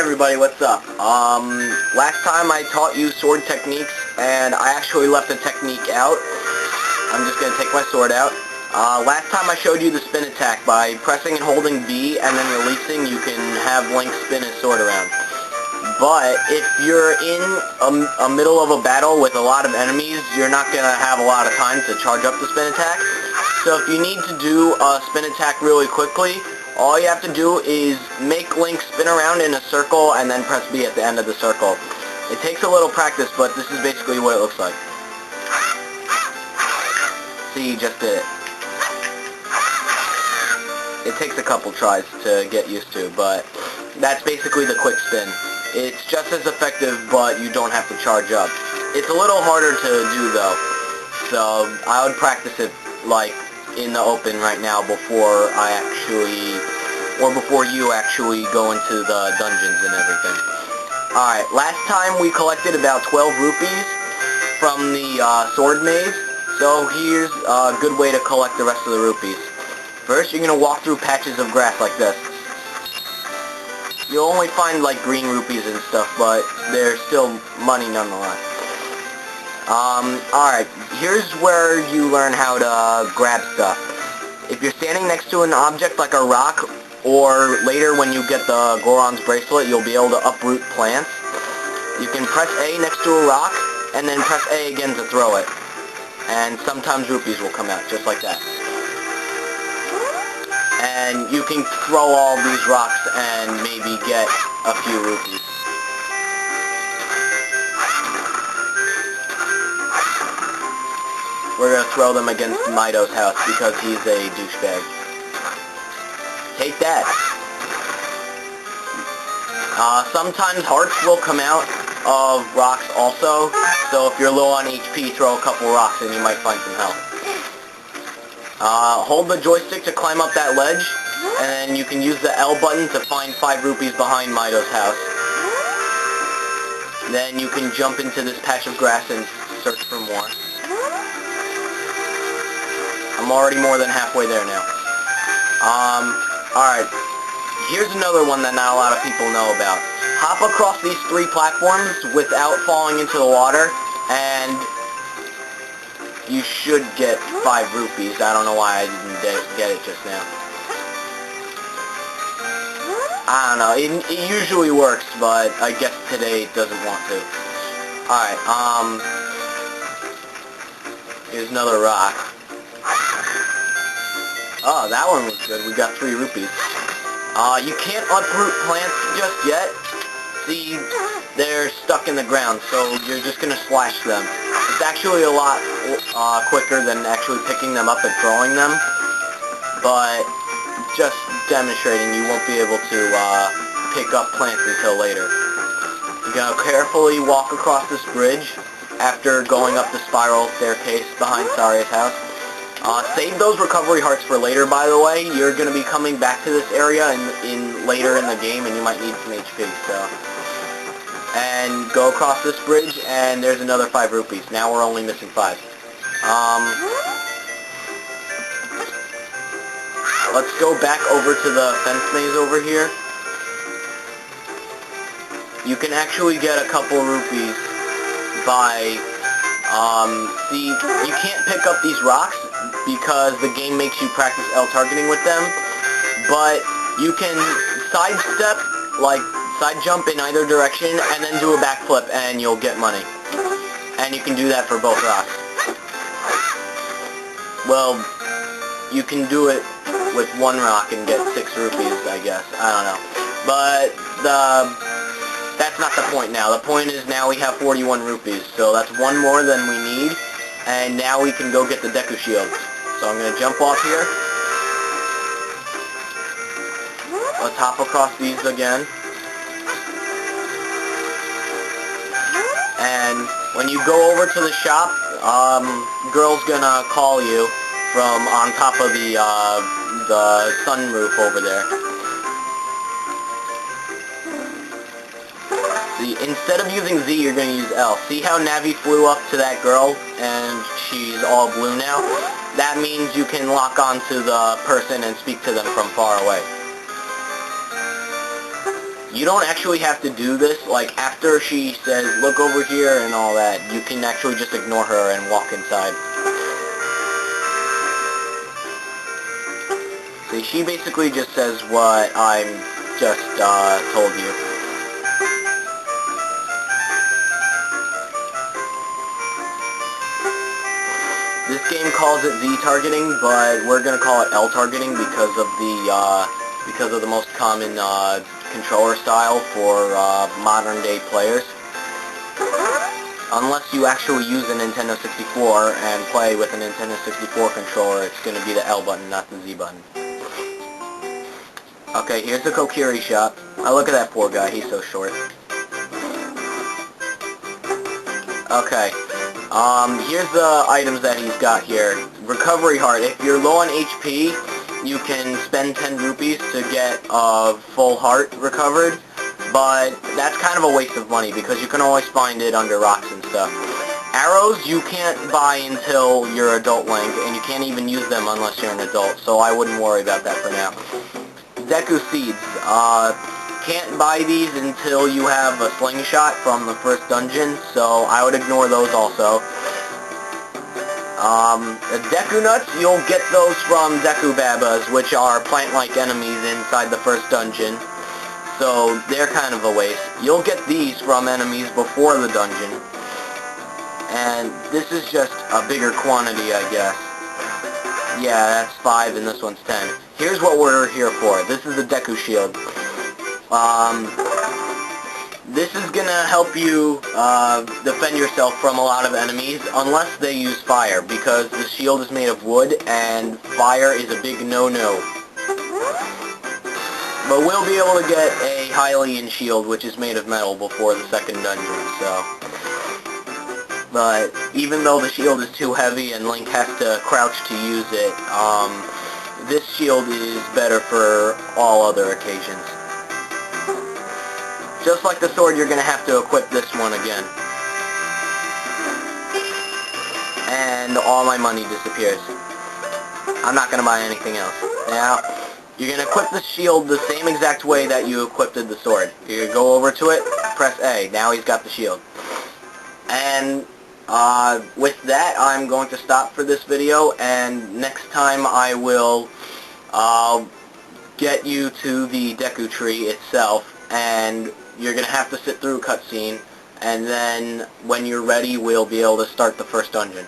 everybody, what's up? Last time I taught you sword techniques, and I actually left a technique out. I'm just gonna take my sword out. Last time I showed you the spin attack. By pressing and holding B and then releasing, you can have Link spin his sword around. But if you're in a middle of a battle with a lot of enemies, you're not gonna have a lot of time to charge up the spin attack. So if you need to do a spin attack really quickly, all you have to do is make Link spin around in a circle and then press B at the end of the circle. It takes a little practice, but this is basically what it looks like. See, you just did it. It takes a couple tries to get used to, but that's basically the quick spin. It's just as effective, but you don't have to charge up. It's a little harder to do, though, so I would practice it, like, in the open right now before before you actually go into the dungeons and everything. Alright, last time we collected about 12 rupees from the sword maze, so here's a good way to collect the rest of the rupees. First, you're going to walk through patches of grass like this. You'll only find like green rupees and stuff, but they're still money nonetheless. Alright, here's where you learn how to grab stuff. If you're standing next to an object like a rock, or later when you get the Goron's bracelet, you'll be able to uproot plants. You can press A next to a rock, and then press A again to throw it. And sometimes rupees will come out, just like that. And you can throw all these rocks and maybe get a few rupees. We're going to throw them against Mido's house because he's a douchebag. Take that. Sometimes hearts will come out of rocks also, so if you're low on HP, throw a couple rocks and you might find some health. Hold the joystick to climb up that ledge, and then you can use the L button to find 5 rupees behind Mido's house. Then you can jump into this patch of grass and search for more. I'm already more than halfway there now. Alright. Here's another one that not a lot of people know about. Hop across these 3 platforms without falling into the water, and you should get 5 rupees. I don't know why I didn't get it just now. I don't know. It usually works, but I guess today it doesn't want to. Alright, here's another rock. Oh, that one was good. We got 3 rupees. You can't uproot plants just yet. See, they're stuck in the ground, so you're just gonna slash them. It's actually a lot quicker than actually picking them up and throwing them, but just demonstrating, you won't be able to pick up plants until later. You're gonna carefully walk across this bridge after going up the spiral staircase behind Saria's house. Save those recovery hearts for later, by the way. You're going to be coming back to this area later in the game, and you might need some HP, so. And go across this bridge, and there's another 5 rupees. Now we're only missing 5. Let's go back over to the fence maze over here. You can actually get a couple rupees by, see, you can't pick up these rocks because the game makes you practice L targeting with them, but you can sidestep, like side jump in either direction, and then do a backflip and you'll get money. And you can do that for both rocks. Well, you can do it with 1 rock and get 6 rupees, I guess. I don't know. But that's not the point now. The point is now we have 41 rupees, so that's 1 more than we need, and now we can go get the Deku Shield. So I'm going to jump off here. Let's hop across these again. And when you go over to the shop, girl's going to call you from on top of the sunroof over there. See, instead of using Z, you're going to use L. See how Navi flew up to that girl and she's all blue now? That means you can lock on to the person and speak to them from far away. You don't actually have to do this. Like, after she says, look over here and all that, you can actually just ignore her and walk inside. See, she basically just says what I'm just told you. This game calls it Z targeting, but we're gonna call it L targeting because of the most common controller style for modern day players. Unless you actually use a Nintendo 64 and play with a Nintendo 64 controller, it's gonna be the L button, not the Z button. Okay, here's the Kokiri shop. Oh, look at that poor guy, he's so short. Okay. Here's the items that he's got here. Recovery heart. If you're low on HP, you can spend 10 rupees to get a full heart recovered, but that's kind of a waste of money because you can always find it under rocks and stuff. Arrows you can't buy until you're adult Link, and you can't even use them unless you're an adult, so I wouldn't worry about that for now. Deku Seeds. Can't buy these until you have a slingshot from the first dungeon, so I would ignore those also. The Deku Nuts, you'll get those from Deku Babas, which are plant-like enemies inside the first dungeon, so they're kind of a waste. You'll get these from enemies before the dungeon, and this is just a bigger quantity, I guess. Yeah, that's 5 and this one's 10. Here's what we're here for. This is the Deku Shield. This is gonna help you defend yourself from a lot of enemies, unless they use fire, because the shield is made of wood, and fire is a big no-no. But we'll be able to get a Hylian shield, which is made of metal, before the second dungeon, so... But even though the shield is too heavy and Link has to crouch to use it, this shield is better for all other occasions. Just like the sword, you're going to have to equip this one again. And all my money disappears. I'm not going to buy anything else. Now, you're going to equip the shield the same exact way that you equipped the sword. You go over to it, press A. Now he's got the shield. And with that, I'm going to stop for this video, and next time I will get you to the Deku Tree itself, and you're going to have to sit through a cutscene, and then when you're ready, we'll be able to start the first dungeon.